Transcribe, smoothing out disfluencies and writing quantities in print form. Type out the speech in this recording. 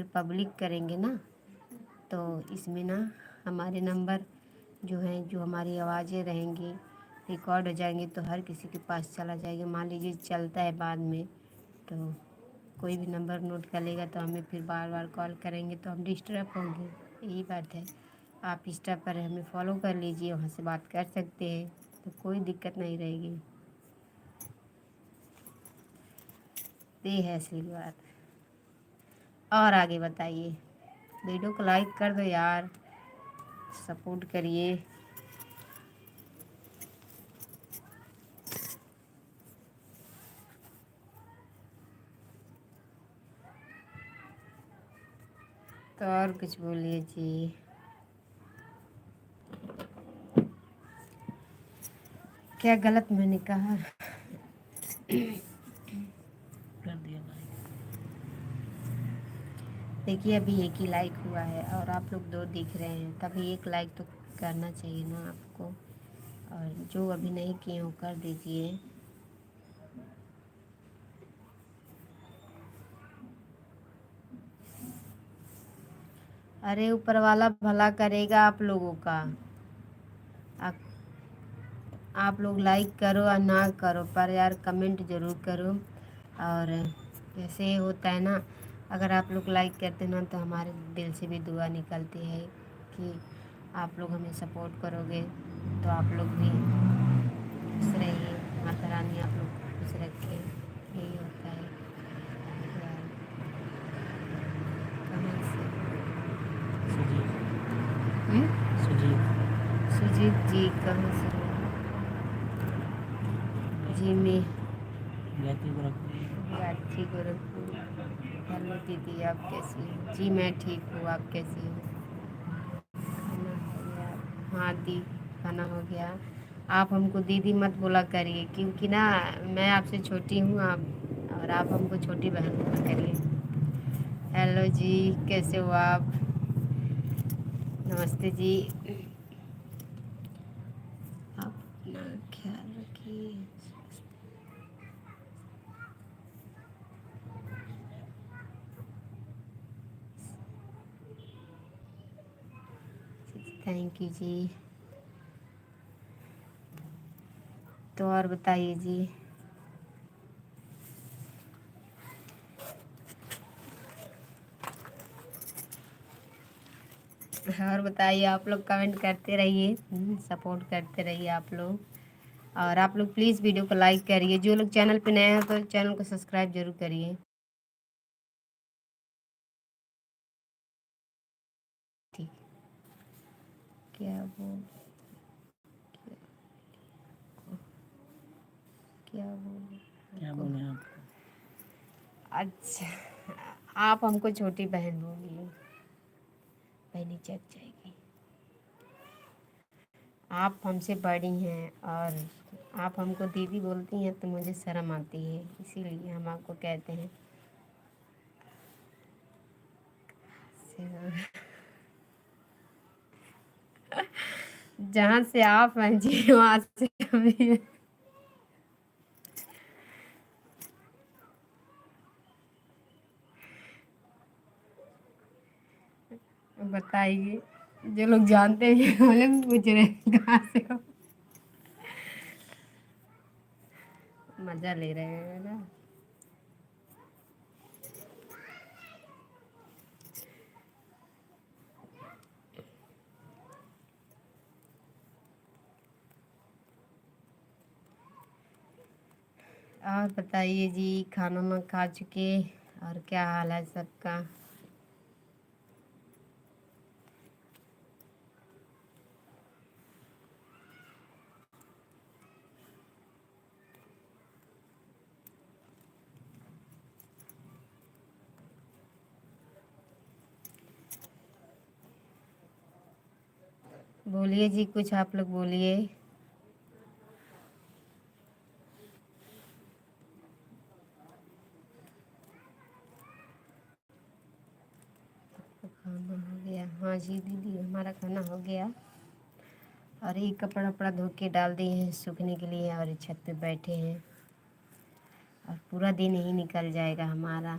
फिर पब्लिक करेंगे ना, तो इसमें ना हमारे नंबर जो हैं, जो हमारी आवाज़ें रहेंगी रिकॉर्ड हो जाएंगी, तो हर किसी के पास चला जाएगा। मान लीजिए चलता है बाद में, तो कोई भी नंबर नोट कर लेगा तो हमें फिर बार बार कॉल करेंगे तो हम डिस्टर्ब होंगे। यही बात है। आप इंस्टा पर हमें फॉलो कर लीजिए, वहाँ से बात कर सकते हैं, तो कोई दिक्कत नहीं रहेगी। ये है असली बात। और आगे बताइए। वीडियो को लाइक कर दो यार, सपोर्ट करिए। तो और कुछ बोलिए जी। क्या गलत मैंने कहा? कर दिया लाइक। देखिए अभी एक ही लाइक हुआ है और आप लोग 2 दिख रहे हैं, तभी एक लाइक तो करना चाहिए ना आपको। और जो अभी नहीं किए हो कर दीजिए। अरे ऊपर वाला भला करेगा आप लोगों का। आप, आप लोग लाइक करो या ना करो, पर यार कमेंट ज़रूर करो। और जैसे होता है ना, अगर आप लोग लाइक करते ना तो हमारे दिल से भी दुआ निकलती है कि आप लोग हमें सपोर्ट करोगे, तो आप लोग भी खुश रहिए। माता रानी आप लोग को खुश रखे, यही होता है यार। कहाँ से? सुजीत। हम्म? सुजीत। सुजीत जी कहाँ से? जी मैं गायत्री गोरखपुर। गायत्री गोरखपुर। हेलो दीदी, आप कैसी हो? जी मैं ठीक हूँ, आप कैसी हो? खाना हो गया? हाँ दी, खाना हो गया। आप हमको दीदी मत बोला करिए, क्योंकि ना मैं आपसे छोटी हूँ, आप और आप हमको छोटी बहन बोला करिए। हेलो जी, कैसे हो आप? नमस्ते जी। आप अपना ख्याल रखिए। थैंक यू जी। तो और बताइए जी। और बताइए, आप लोग कमेंट करते रहिए, सपोर्ट करते रहिए आप लोग। और आप लोग प्लीज़ वीडियो को लाइक करिए। जो लोग चैनल पे नए हैं तो चैनल को सब्सक्राइब जरूर करिए। ठीक। क्या बोल क्या बोल क्या को? बोले आपको? अच्छा, आप हमको छोटी बहन होगी, बहनी चक जाएगी। आप हमसे बड़ी हैं और आप हमको दीदी बोलती हैं तो मुझे शर्म आती है, इसीलिए हम आपको कहते हैं। जहाँ से आप हैं जी, वहाँ से हम भी हैं। बताइए। जो लोग जानते हैं वो लोग पूछ रहे हैं कहाँ से हो। मजा ले रहे हैं ना। और बताइए जी, खाना वाना खा चुके? और क्या हाल है सबका? बोलिए जी, कुछ आप लोग बोलिए। खाना हो गया? हाँ जी दीदी, हमारा खाना हो गया। और ये कपड़ा वपड़ा धो के डाल दिए हैं सूखने के लिए, और छत पे बैठे हैं। और पूरा दिन यही निकल जाएगा हमारा।